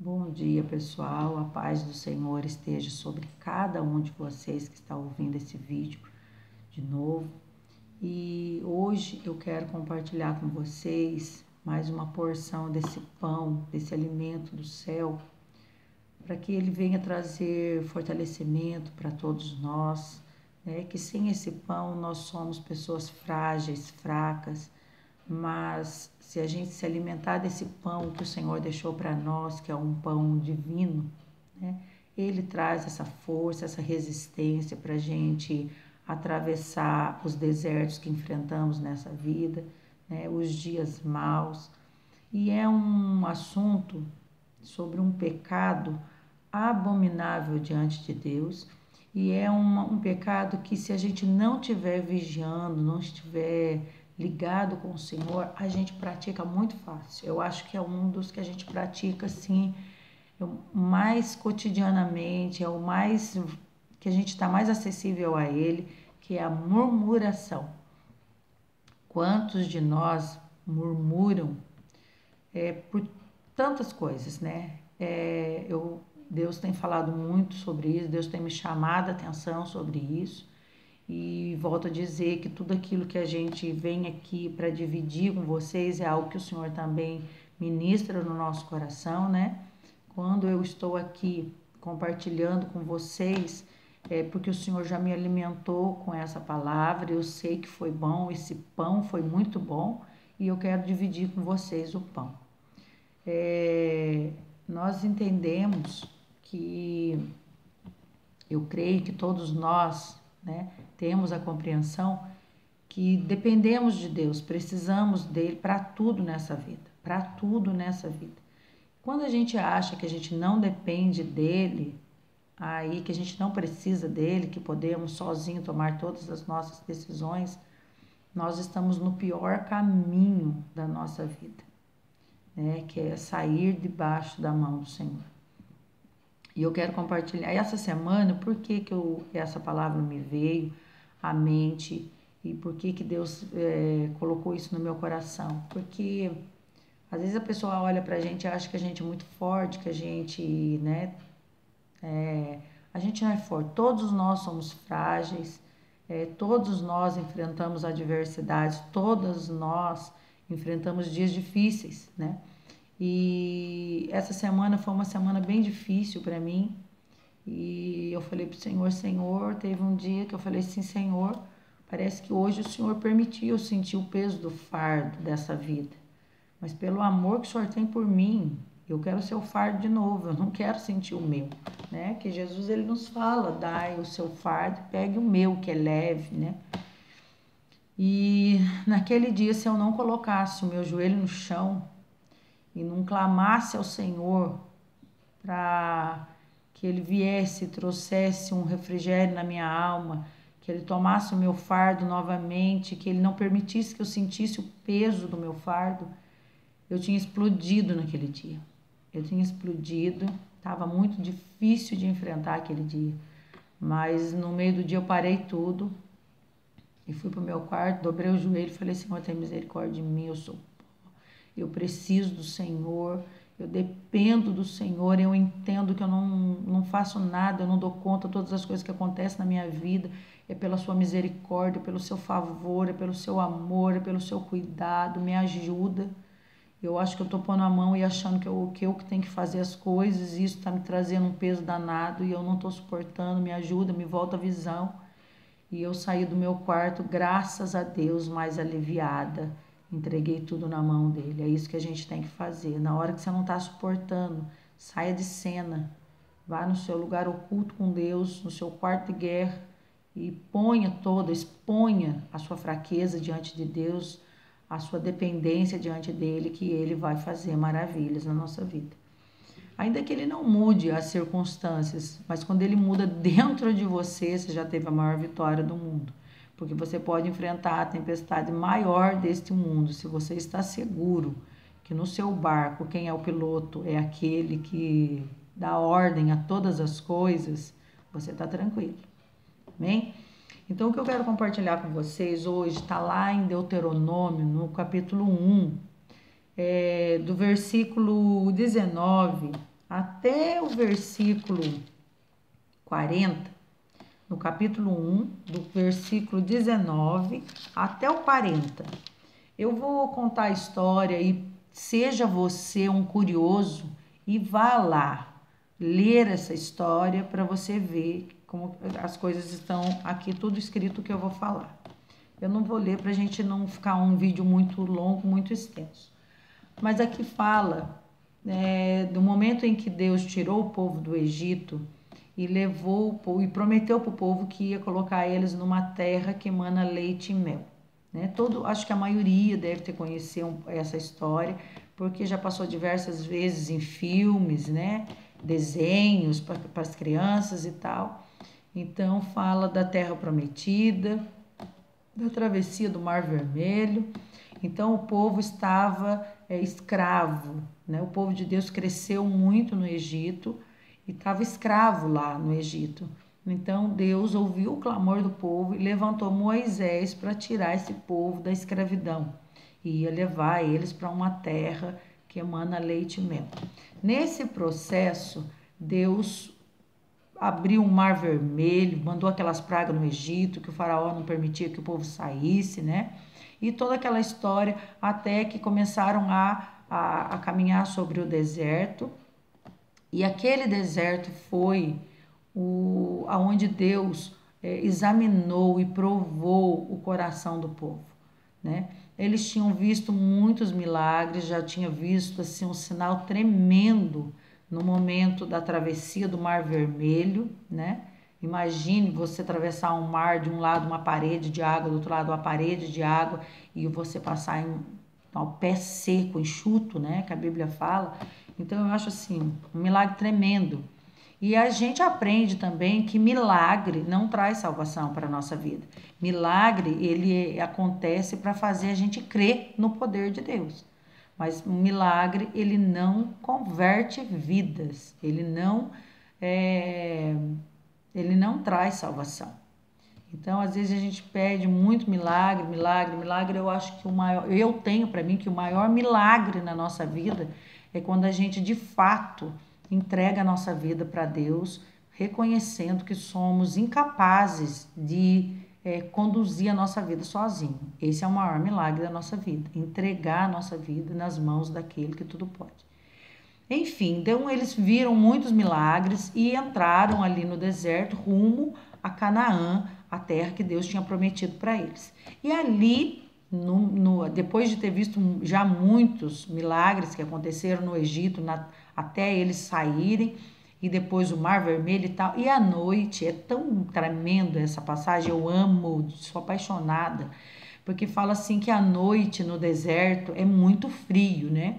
Bom dia, pessoal. A paz do Senhor esteja sobre cada um de vocês que está ouvindo esse vídeo de novo. E hoje eu quero compartilhar com vocês mais uma porção desse pão, desse alimento do céu, para que ele venha trazer fortalecimento para todos nós, né? Que sem esse pão nós somos pessoas frágeis, fracas, mas se a gente se alimentar desse pão que o Senhor deixou para nós, que é um pão divino, né? Ele traz essa força, essa resistência para a gente atravessar os desertos que enfrentamos nessa vida, né? Os dias maus. E é um assunto sobre um pecado abominável diante de Deus. E é um pecado que, se a gente não estiver vigiando, não estiver ligado com o Senhor, a gente pratica muito fácil. Eu acho que é um dos que a gente pratica assim, mais cotidianamente, é o mais que a gente está mais acessível a ele, que é a murmuração. Quantos de nós murmuram por tantas coisas, né? Deus tem falado muito sobre isso, Deus tem me chamado a atenção sobre isso. E volto a dizer que tudo aquilo que a gente vem aqui para dividir com vocês é algo que o Senhor também ministra no nosso coração, né? Quando eu estou aqui compartilhando com vocês, é porque o Senhor já me alimentou com essa palavra, eu sei que foi bom, esse pão foi muito bom e eu quero dividir com vocês o pão. Nós entendemos que, eu creio que todos nós, né, temos a compreensão que dependemos de Deus, precisamos dele para tudo nessa vida, para tudo nessa vida. Quando a gente acha que a gente não depende dele, aí que a gente não precisa dele, que podemos sozinho tomar todas as nossas decisões, nós estamos no pior caminho da nossa vida, né, que é sair debaixo da mão do Senhor. E eu quero compartilhar essa semana por que essa palavra me veio à mente e por que Deus colocou isso no meu coração. Porque às vezes a pessoa olha pra gente e acha que a gente é muito forte, que a gente, né, a gente não é forte. Todos nós somos frágeis, todos nós enfrentamos adversidades, todos nós enfrentamos dias difíceis, né? E essa semana foi uma semana bem difícil para mim. E eu falei pro Senhor, Senhor, teve um dia que eu falei assim, Senhor, parece que hoje o Senhor permitiu eu sentir o peso do fardo dessa vida. Mas pelo amor que o Senhor tem por mim, eu quero ser o fardo de novo, eu não quero sentir o meu, né? Que Jesus, ele nos fala, dai o seu fardo, pegue o meu, que é leve, né? E naquele dia, se eu não colocasse o meu joelho no chão e não clamasse ao Senhor para que Ele viesse e trouxesse um refrigério na minha alma, que Ele tomasse o meu fardo novamente, que Ele não permitisse que eu sentisse o peso do meu fardo, eu tinha explodido naquele dia. Eu tinha explodido, estava muito difícil de enfrentar aquele dia, mas no meio do dia eu parei tudo e fui para o meu quarto, dobrei o joelho e falei, Senhor, tem misericórdia de mim, eu preciso do Senhor, eu dependo do Senhor, eu entendo que eu não faço nada, eu não dou conta de todas as coisas que acontecem na minha vida, é pela sua misericórdia, pelo seu favor, é pelo seu amor, é pelo seu cuidado, me ajuda. Eu acho que eu estou pondo a mão e achando que eu que tenho que fazer as coisas, e isso está me trazendo um peso danado e eu não estou suportando, me ajuda, me volta a visão. E eu saí do meu quarto, graças a Deus, mais aliviada. Entreguei tudo na mão dele. É isso que a gente tem que fazer. Na hora que você não está suportando, saia de cena. Vá no seu lugar oculto com Deus, no seu quarto de guerra, e exponha a sua fraqueza diante de Deus, a sua dependência diante dele, que ele vai fazer maravilhas na nossa vida. Ainda que ele não mude as circunstâncias, mas quando ele muda dentro de você, você já teve a maior vitória do mundo. Porque você pode enfrentar a tempestade maior deste mundo, se você está seguro que no seu barco, quem é o piloto é aquele que dá ordem a todas as coisas, você está tranquilo. Amém? Então, o que eu quero compartilhar com vocês hoje está lá em Deuteronômio, no capítulo 1, do versículo 19 até o versículo 40, no capítulo 1, do versículo 19 até o 40. Eu vou contar a história e seja você um curioso e vá lá ler essa história para você ver como as coisas estão aqui, tudo escrito que eu vou falar. Eu não vou ler para a gente não ficar um vídeo muito longo, muito extenso. Mas aqui fala do momento em que Deus tirou o povo do Egito e levou o povo, e prometeu para o povo que ia colocar eles numa terra que emana leite e mel. Né? Acho que a maioria deve ter conhecido essa história, porque já passou diversas vezes em filmes, né? Desenhos para as crianças e tal. Então fala da terra prometida, da travessia do Mar Vermelho. Então o povo estava escravo, né? O povo de Deus cresceu muito no Egito e estava escravo lá no Egito. Então Deus ouviu o clamor do povo e levantou Moisés para tirar esse povo da escravidão e ia levar eles para uma terra que emana leite e mel. Nesse processo, Deus abriu um mar vermelho, mandou aquelas pragas no Egito, que o faraó não permitia que o povo saísse, né? E toda aquela história até que começaram a caminhar sobre o deserto. E aquele deserto foi aonde Deus examinou e provou o coração do povo, né? Eles tinham visto muitos milagres, já tinha visto assim um sinal tremendo no momento da travessia do Mar Vermelho, né? Imagine você atravessar um mar, de um lado uma parede de água, do outro lado uma parede de água, e você passar ao pé seco, enxuto, né? Que a Bíblia fala. Então eu acho assim, um milagre tremendo. E a gente aprende também que milagre não traz salvação para a nossa vida. Milagre, ele acontece para fazer a gente crer no poder de Deus. Mas um milagre, ele não converte vidas, ele não traz salvação. Então, às vezes a gente pede muito milagre, milagre, milagre. Eu acho que eu tenho para mim que o maior milagre na nossa vida é quando a gente de fato entrega a nossa vida para Deus, reconhecendo que somos incapazes de conduzir a nossa vida sozinho. Esse é o maior milagre da nossa vida, entregar a nossa vida nas mãos daquele que tudo pode. Enfim, então eles viram muitos milagres e entraram ali no deserto rumo a Canaã, a terra que Deus tinha prometido para eles. E ali, depois de ter visto já muitos milagres que aconteceram no Egito, até eles saírem, e depois o Mar Vermelho e tal, e à noite, é tão tremendo essa passagem, eu amo, sou apaixonada, porque fala assim que à noite no deserto é muito frio, né?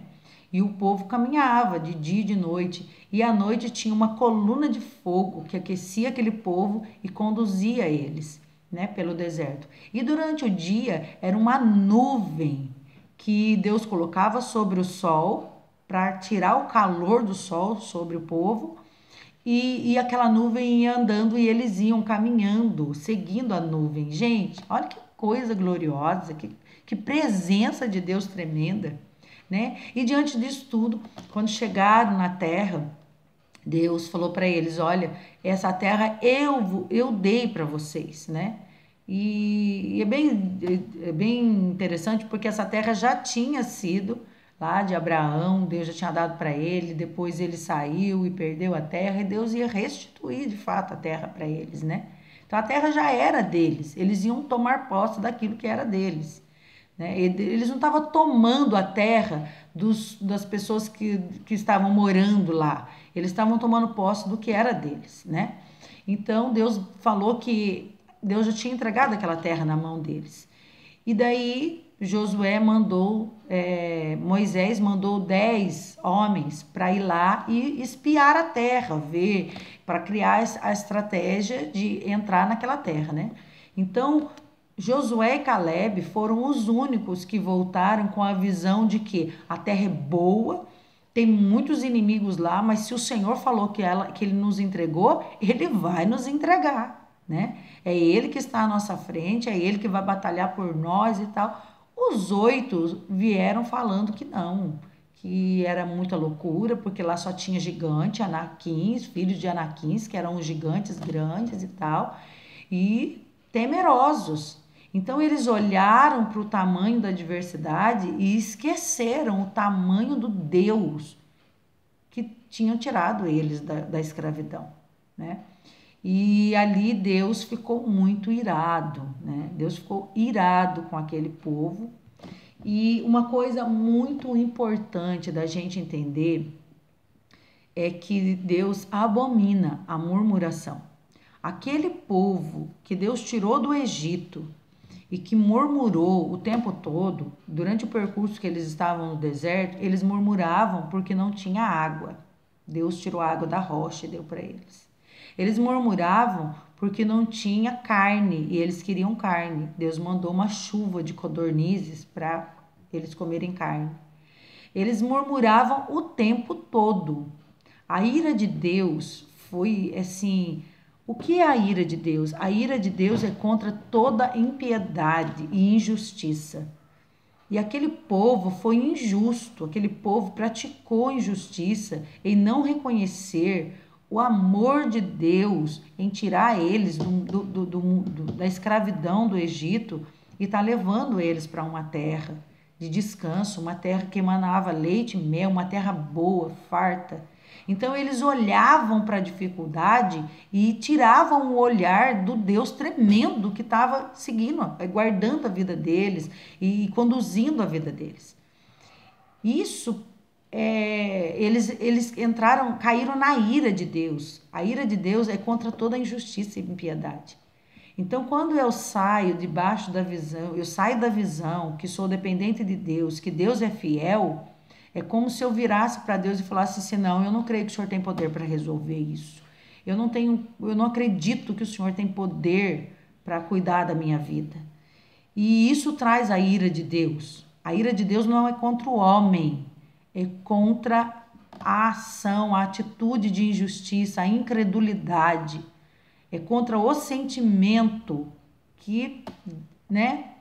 E o povo caminhava de dia e de noite. E à noite tinha uma coluna de fogo que aquecia aquele povo e conduzia eles, né, pelo deserto. E durante o dia era uma nuvem que Deus colocava sobre o sol para tirar o calor do sol sobre o povo. E aquela nuvem ia andando e eles iam caminhando, seguindo a nuvem. Gente, olha que coisa gloriosa, que presença de Deus tremenda, né? E diante disso tudo, quando chegaram na terra, Deus falou para eles: olha, essa terra eu dei para vocês, né? E é bem interessante porque essa terra já tinha sido lá de Abraão, Deus já tinha dado para ele, depois ele saiu e perdeu a terra, e Deus ia restituir de fato a terra para eles, né? Então a terra já era deles, eles iam tomar posse daquilo que era deles. Né? Eles não estavam tomando a terra das pessoas que estavam morando lá. Eles estavam tomando posse do que era deles, né? Então Deus falou que Deus já tinha entregado aquela terra na mão deles. E daí Moisés mandou 10 homens para ir lá e espiar a terra, ver, para criar a estratégia de entrar naquela terra, né? Então Josué e Caleb foram os únicos que voltaram com a visão de que a terra é boa, tem muitos inimigos lá, mas se o Senhor falou que ele nos entregou, ele vai nos entregar, né? É ele que está à nossa frente, é ele que vai batalhar por nós e tal. Os 8 vieram falando que não, que era muita loucura, porque lá só tinha gigante, anaquins, filhos de anaquins, que eram gigantes grandes e tal, e temerosos. Então eles olharam para o tamanho da diversidade e esqueceram o tamanho do Deus que tinham tirado eles da escravidão, né? E ali Deus ficou muito irado, né? Deus ficou irado com aquele povo. E uma coisa muito importante da gente entender é que Deus abomina a murmuração. Aquele povo que Deus tirou do Egito e que murmurou o tempo todo, durante o percurso que eles estavam no deserto, eles murmuravam porque não tinha água. Deus tirou a água da rocha e deu para eles. Eles murmuravam porque não tinha carne e eles queriam carne. Deus mandou uma chuva de codornizes para eles comerem carne. Eles murmuravam o tempo todo. A ira de Deus foi assim. O que é a ira de Deus? A ira de Deus é contra toda impiedade e injustiça. E aquele povo foi injusto, aquele povo praticou injustiça em não reconhecer o amor de Deus, em tirar eles da escravidão do Egito e tá levando eles para uma terra de descanso, uma terra que emanava leite e mel, uma terra boa, farta. Então eles olhavam para a dificuldade e tiravam o olhar do Deus tremendo que estava seguindo, guardando a vida deles e conduzindo a vida deles. Isso eles entraram, caíram na ira de Deus. A ira de Deus é contra toda injustiça e impiedade. Então, quando eu saio debaixo da visão, eu saio da visão que sou dependente de Deus, que Deus é fiel, é como se eu virasse para Deus e falasse assim: não, eu não creio que o Senhor tem poder para resolver isso. Eu não acredito que o Senhor tem poder para cuidar da minha vida. E isso traz a ira de Deus. A ira de Deus não é contra o homem, é contra a ação, a atitude de injustiça, a incredulidade. É contra o sentimento que, né,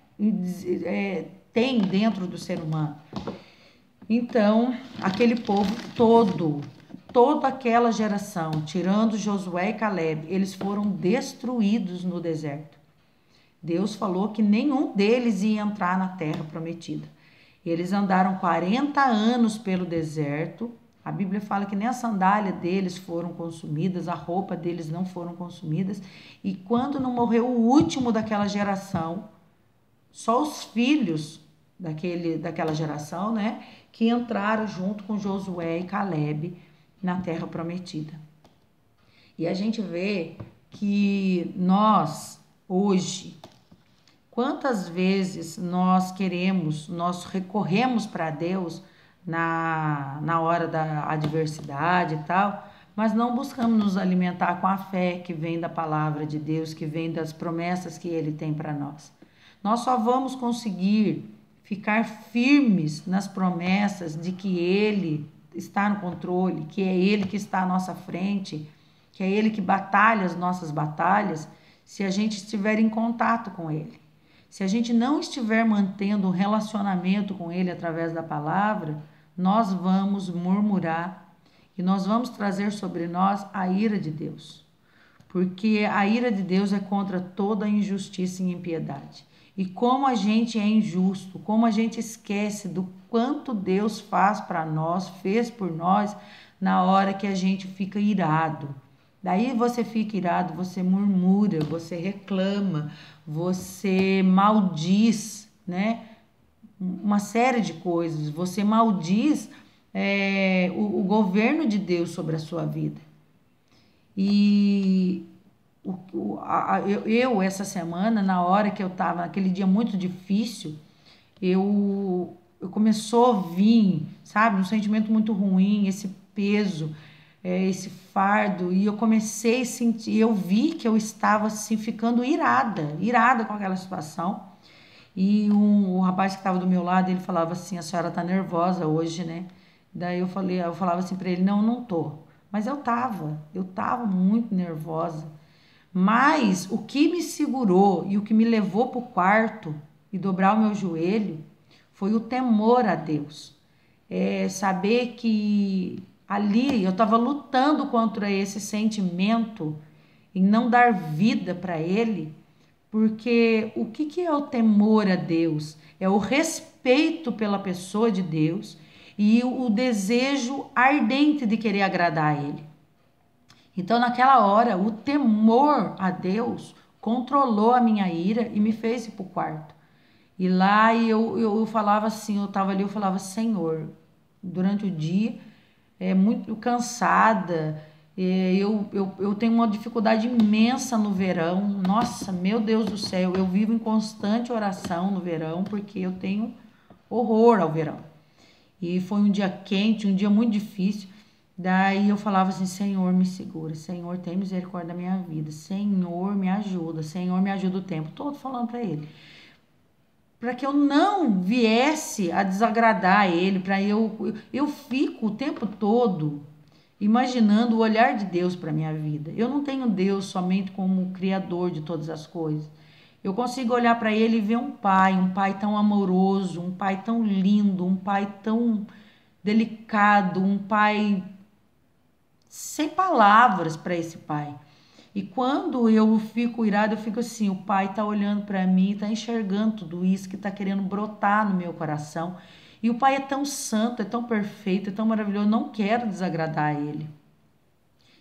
tem dentro do ser humano. Então, aquele povo todo, toda aquela geração, tirando Josué e Caleb, eles foram destruídos no deserto. Deus falou que nenhum deles ia entrar na terra prometida. Eles andaram 40 anos pelo deserto. A Bíblia fala que nem a sandália deles foram consumidas, a roupa deles não foram consumidas. E quando não morreu o último daquela geração, só os filhos daquela geração, né, que entraram junto com Josué e Caleb na terra prometida. E a gente vê que nós, hoje, quantas vezes nós recorremos para Deus na hora da adversidade e tal, mas não buscamos nos alimentar com a fé que vem da palavra de Deus, que vem das promessas que Ele tem para nós. Nós só vamos conseguir ficar firmes nas promessas de que Ele está no controle, que é Ele que está à nossa frente, que é Ele que batalha as nossas batalhas, se a gente estiver em contato com Ele. Se a gente não estiver mantendo um relacionamento com Ele através da palavra, nós vamos murmurar e nós vamos trazer sobre nós a ira de Deus. Porque a ira de Deus é contra toda injustiça e impiedade. E como a gente é injusto, como a gente esquece do quanto Deus faz para nós, fez por nós, na hora que a gente fica irado. Daí você fica irado, você murmura, você reclama, você maldiz, né? Uma série de coisas. Você maldiz o governo de Deus sobre a sua vida. E eu, essa semana, na hora que eu estava, naquele dia muito difícil, eu começou a vir, sabe, um sentimento muito ruim, esse peso, esse fardo, e eu comecei a sentir, eu vi que eu estava assim, ficando irada com aquela situação. E o rapaz que estava do meu lado, ele falava assim: a senhora tá nervosa hoje, né? Daí eu falava assim para ele: não tô. Mas eu tava muito nervosa. Mas o que me segurou e o que me levou para o quarto e dobrar o meu joelho foi o temor a Deus. saber que ali eu estava lutando contra esse sentimento e não dar vida para ele, porque o que é o temor a Deus? É o respeito pela pessoa de Deus e o desejo ardente de querer agradar a Ele. Então, naquela hora, o temor a Deus controlou a minha ira e me fez ir para o quarto. E lá eu falava assim, eu estava ali, eu falava, Senhor, durante o dia, muito cansada, eu tenho uma dificuldade imensa no verão. Nossa, meu Deus do céu, eu vivo em constante oração no verão, porque eu tenho horror ao verão. E foi um dia quente, um dia muito difícil. Daí eu falava assim, Senhor, me segura, Senhor, tem misericórdia da minha vida, Senhor, me ajuda, Senhor, me ajuda o tempo todo falando para ele. Para que eu não viesse a desagradar a ele, eu fico o tempo todo imaginando o olhar de Deus para minha vida. Eu não tenho Deus somente como criador de todas as coisas. Eu consigo olhar para ele e ver um pai tão amoroso, um pai tão lindo, um pai tão delicado, um pai sem palavras para esse pai. E quando eu fico irada, eu fico assim, o pai tá olhando para mim, tá enxergando tudo isso que tá querendo brotar no meu coração. E o pai é tão santo, é tão perfeito, é tão maravilhoso, eu não quero desagradar ele.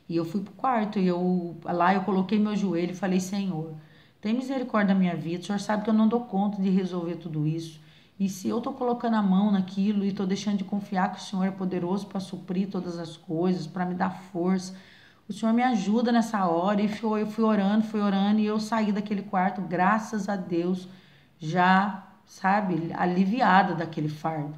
E eu fui pro quarto e lá eu coloquei meu joelho e falei, Senhor, tem misericórdia da minha vida, o Senhor sabe que eu não dou conta de resolver tudo isso. E se eu tô colocando a mão naquilo e tô deixando de confiar que o Senhor é poderoso para suprir todas as coisas, para me dar força, o Senhor me ajuda nessa hora. E eu fui orando e eu saí daquele quarto, graças a Deus, já, sabe, aliviada daquele fardo.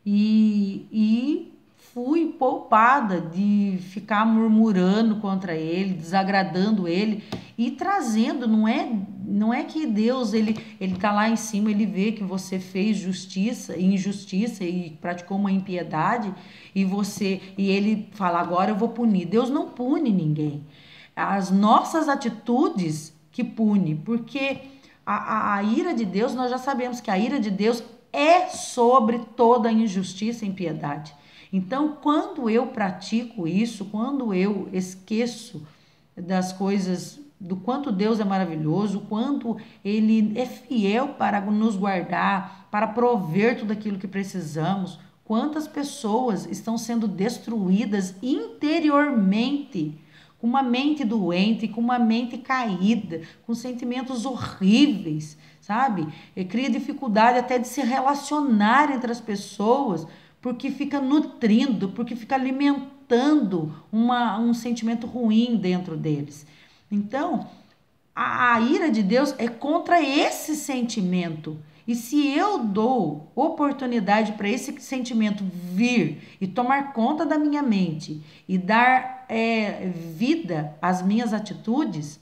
E fui poupada de ficar murmurando contra ele, desagradando ele e trazendo, não é que Deus ele tá lá em cima, ele vê que você fez injustiça e praticou uma impiedade e ele fala agora eu vou punir. Deus não pune ninguém. As nossas atitudes que pune, porque a ira de Deus, nós já sabemos que a ira de Deus é sobre toda injustiça e impiedade. Então, quando eu pratico isso, quando eu esqueço das coisas, do quanto Deus é maravilhoso, o quanto Ele é fiel para nos guardar, para prover tudo aquilo que precisamos, quantas pessoas estão sendo destruídas interiormente, com uma mente doente, com uma mente caída, com sentimentos horríveis, sabe? E cria dificuldade até de se relacionar entre as pessoas, porque fica nutrindo, porque fica alimentando um sentimento ruim dentro deles. Então, a ira de Deus é contra esse sentimento. E se eu dou oportunidade para esse sentimento vir e tomar conta da minha mente e dar vida às minhas atitudes,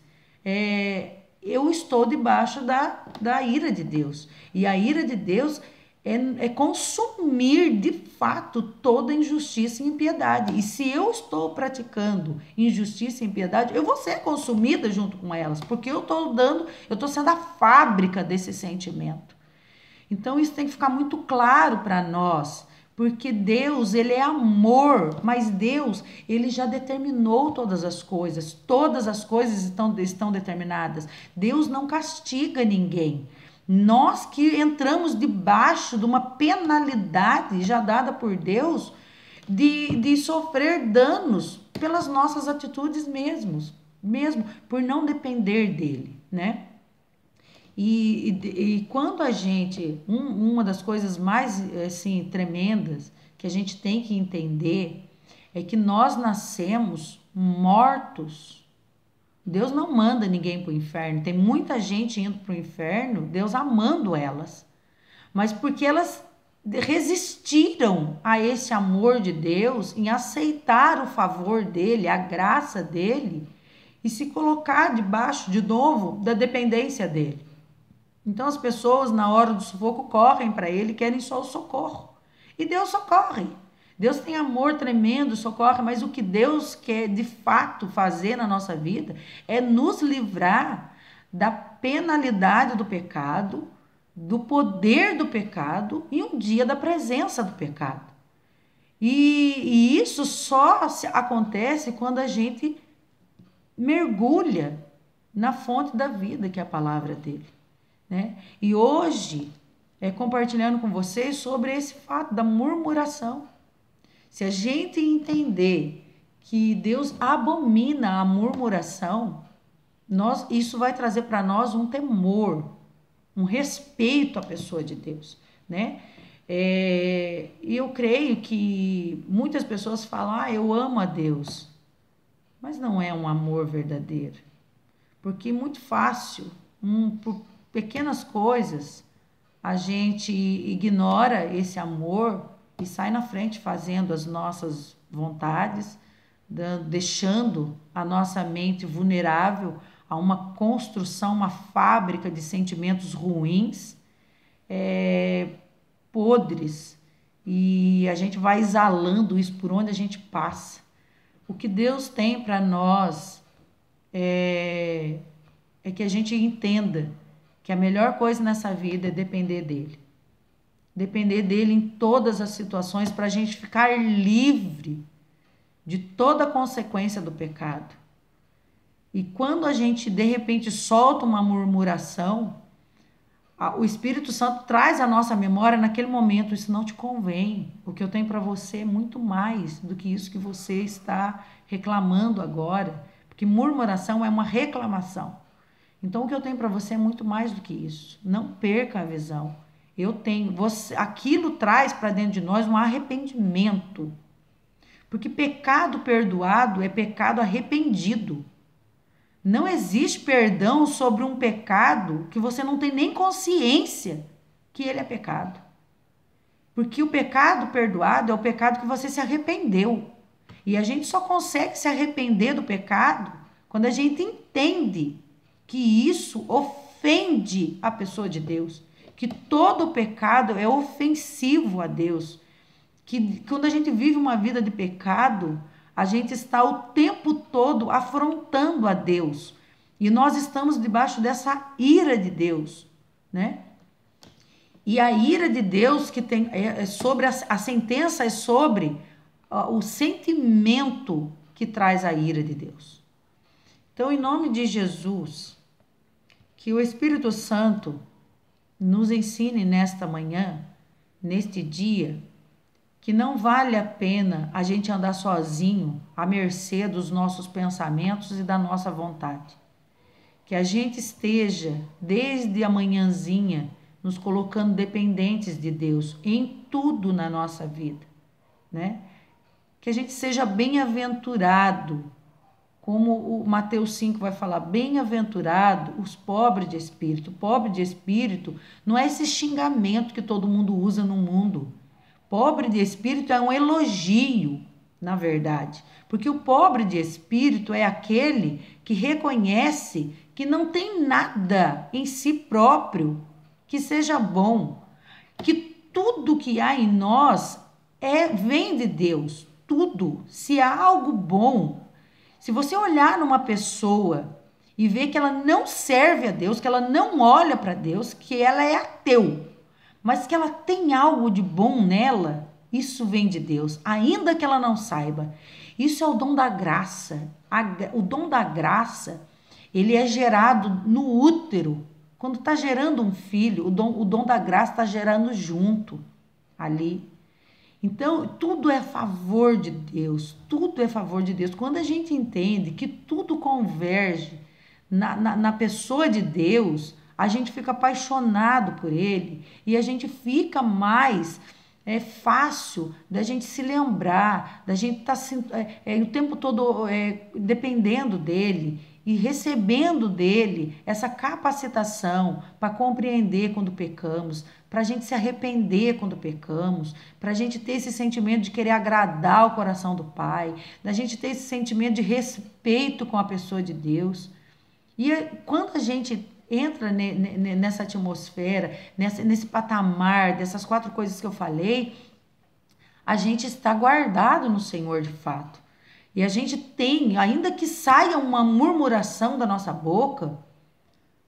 eu estou debaixo da ira de Deus. E a ira de Deus é consumir de fato toda injustiça e impiedade. E se eu estou praticando injustiça e impiedade, eu vou ser consumida junto com elas, porque eu estou sendo a fábrica desse sentimento. Então isso tem que ficar muito claro para nós, porque Deus, ele é amor, mas Deus, ele já determinou todas as coisas estão determinadas. Deus não castiga ninguém. Nós que entramos debaixo de uma penalidade já dada por Deus de sofrer danos pelas nossas atitudes mesmo por não depender dele, né? E quando a gente, uma das coisas mais assim tremendas que a gente tem que entender é que nós nascemos mortos. Deus não manda ninguém para o inferno. Tem muita gente indo para o inferno, Deus amando elas. Mas porque elas resistiram a esse amor de Deus, em aceitar o favor dele, a graça dele, e se colocar debaixo, de novo, da dependência dele. Então as pessoas, na hora do sufoco, correm para ele, querem só o socorro. E Deus socorre. Deus tem amor tremendo, socorre, mas o que Deus quer de fato fazer na nossa vida é nos livrar da penalidade do pecado, do poder do pecado e um dia da presença do pecado. E isso só acontece quando a gente mergulha na fonte da vida, que é a palavra dele, né? E hoje, compartilhando com vocês sobre esse fato da murmuração. Se a gente entender que Deus abomina a murmuração, isso vai trazer para nós um temor, um respeito à pessoa de Deus, né? E eu creio que muitas pessoas falam, eu amo a Deus, mas não é um amor verdadeiro, porque é muito fácil, por pequenas coisas, a gente ignora esse amor e sai na frente fazendo as nossas vontades, deixando a nossa mente vulnerável a uma construção, uma fábrica de sentimentos ruins, podres, e a gente vai exalando isso por onde a gente passa. O que Deus tem para nós é que a gente entenda que a melhor coisa nessa vida é depender dele. Depender dele em todas as situações, para a gente ficar livre de toda a consequência do pecado. E quando a gente de repente solta uma murmuração, o Espírito Santo traz à nossa memória naquele momento, isso não te convém. O que eu tenho para você é muito mais do que isso que você está reclamando agora, porque murmuração é uma reclamação. Então o que eu tenho para você é muito mais do que isso. Não perca a visão. Aquilo traz para dentro de nós um arrependimento. Porque pecado perdoado é pecado arrependido. Não existe perdão sobre um pecado que você não tem nem consciência que ele é pecado. Porque o pecado perdoado é o pecado que você se arrependeu. E a gente só consegue se arrepender do pecado quando a gente entende que isso ofende a pessoa de Deus. Que todo pecado é ofensivo a Deus. Que quando a gente vive uma vida de pecado, a gente está o tempo todo afrontando a Deus. E nós estamos debaixo dessa ira de Deus, né? E a ira de Deus que tem sobre a sentença é sobre o sentimento que traz a ira de Deus. Então, em nome de Jesus, que o Espírito Santo nos ensine nesta manhã, neste dia, que não vale a pena a gente andar sozinho, à mercê dos nossos pensamentos e da nossa vontade. Que a gente esteja, desde a manhãzinha, nos colocando dependentes de Deus em tudo na nossa vida, né? Que a gente seja bem-aventurado, como o Mateus 5 vai falar, bem-aventurado os pobres de espírito. Pobre de espírito não é esse xingamento que todo mundo usa no mundo. Pobre de espírito é um elogio, na verdade. Porque o pobre de espírito é aquele que reconhece que não tem nada em si próprio que seja bom. Que tudo que há em nós vem de Deus. Tudo. Se há algo bom, se você olhar numa pessoa e ver que ela não serve a Deus, que ela não olha para Deus, que ela é ateu, mas que ela tem algo de bom nela, isso vem de Deus, ainda que ela não saiba. Isso é o dom da graça. O dom da graça, ele é gerado no útero. Quando está gerando um filho, o dom da graça está gerando junto, ali. Então, tudo é a favor de Deus, tudo é a favor de Deus. Quando a gente entende que tudo converge na pessoa de Deus, a gente fica apaixonado por ele e a gente fica mais fácil da gente se lembrar, da gente estar o tempo todo dependendo dele e recebendo dele essa capacitação para compreender quando pecamos, para a gente se arrepender quando pecamos, para a gente ter esse sentimento de querer agradar o coração do Pai, da gente ter esse sentimento de respeito com a pessoa de Deus. E quando a gente entra nessa atmosfera, nesse patamar dessas 4 coisas que eu falei, a gente está guardado no Senhor de fato. E a gente tem, ainda que saia uma murmuração da nossa boca,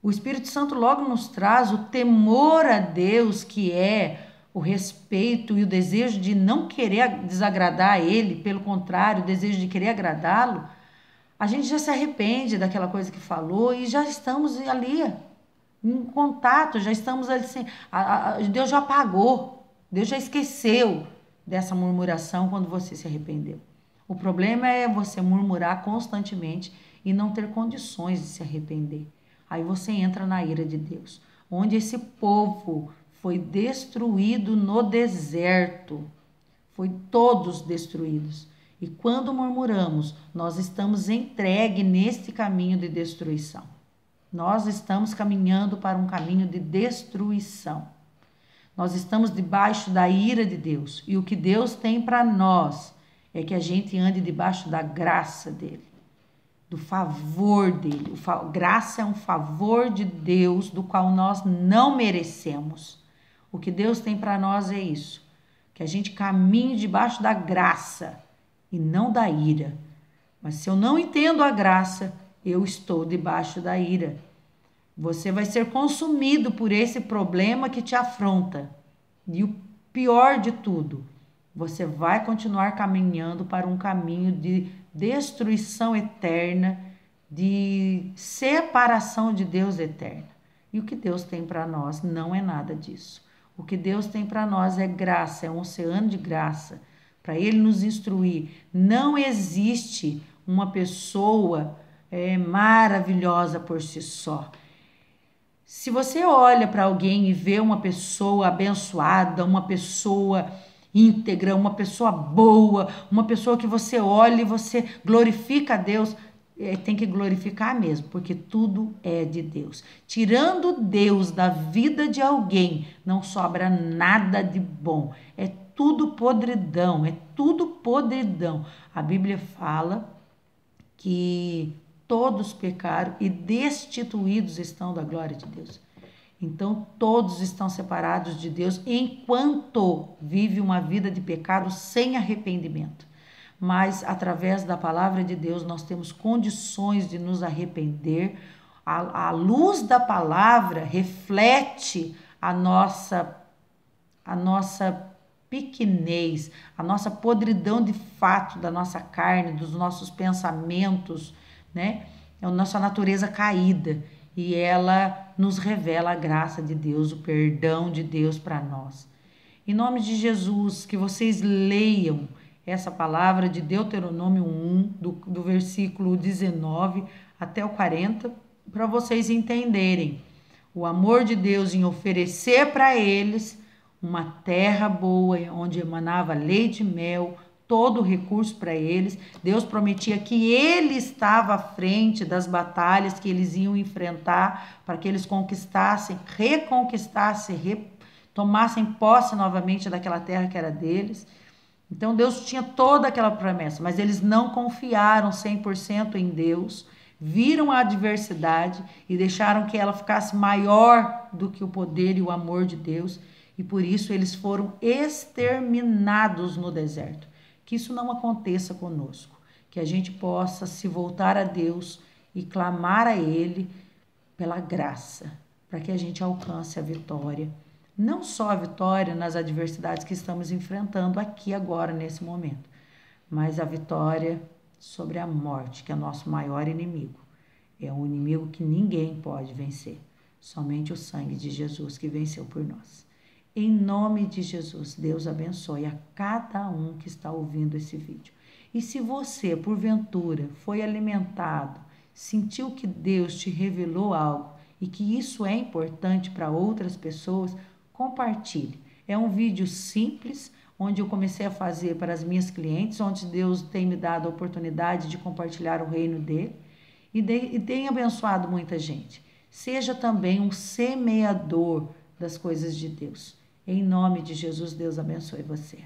o Espírito Santo logo nos traz o temor a Deus, que é o respeito e o desejo de não querer desagradar ele, pelo contrário, o desejo de querer agradá-lo, a gente já se arrepende daquela coisa que falou e já estamos ali em contato, já estamos ali, assim, Deus já apagou, Deus já esqueceu dessa murmuração quando você se arrependeu. O problema é você murmurar constantemente e não ter condições de se arrepender. Aí você entra na ira de Deus, onde esse povo foi destruído no deserto, foi todos destruídos. E quando murmuramos, nós estamos entregues neste caminho de destruição. Nós estamos caminhando para um caminho de destruição. Nós estamos debaixo da ira de Deus. E o que Deus tem para nós é que a gente ande debaixo da graça dele, do favor dele. Graça é um favor de Deus do qual nós não merecemos. O que Deus tem para nós é isso, que a gente caminhe debaixo da graça e não da ira. Mas se eu não entendo a graça, eu estou debaixo da ira. Você vai ser consumido por esse problema que te afronta. E o pior de tudo, você vai continuar caminhando para um caminho de destruição eterna, de separação de Deus eterna. E o que Deus tem para nós não é nada disso. O que Deus tem para nós é graça, é um oceano de graça, para Ele nos instruir. Não existe uma pessoa maravilhosa por si só. Se você olha para alguém e vê uma pessoa abençoada, uma pessoa íntegra, uma pessoa boa, uma pessoa que você olha e você glorifica a Deus, tem que glorificar mesmo, porque tudo é de Deus. Tirando Deus da vida de alguém, não sobra nada de bom. É tudo podridão, é tudo podridão. A Bíblia fala que todos pecaram e destituídos estão da glória de Deus. Então, todos estão separados de Deus enquanto vive uma vida de pecado sem arrependimento. Mas, através da palavra de Deus, nós temos condições de nos arrepender. A luz da palavra reflete a nossa pequenez, a nossa podridão de fato da nossa carne, dos nossos pensamentos, né? É a nossa natureza caída e ela nos revela a graça de Deus, o perdão de Deus para nós. Em nome de Jesus, que vocês leiam essa palavra de Deuteronômio 1, do versículo 19 até o 40, para vocês entenderem o amor de Deus em oferecer para eles uma terra boa, onde emanava leite e mel, todo o recurso para eles. Deus prometia que Ele estava à frente das batalhas que eles iam enfrentar, para que eles conquistassem, reconquistassem, tomassem posse novamente daquela terra que era deles. Então Deus tinha toda aquela promessa, mas eles não confiaram 100% em Deus, viram a adversidade e deixaram que ela ficasse maior do que o poder e o amor de Deus, e por isso eles foram exterminados no deserto. Que isso não aconteça conosco, que a gente possa se voltar a Deus e clamar a Ele pela graça, para que a gente alcance a vitória. Não só a vitória nas adversidades que estamos enfrentando aqui agora, nesse momento, mas a vitória sobre a morte, que é o nosso maior inimigo. É um inimigo que ninguém pode vencer, somente o sangue de Jesus que venceu por nós. Em nome de Jesus, Deus abençoe a cada um que está ouvindo esse vídeo. E se você, porventura, foi alimentado, sentiu que Deus te revelou algo e que isso é importante para outras pessoas, compartilhe. É um vídeo simples, onde eu comecei a fazer para as minhas clientes, onde Deus tem me dado a oportunidade de compartilhar o reino dele e tem abençoado muita gente. Seja também um semeador das coisas de Deus. Em nome de Jesus, Deus abençoe você.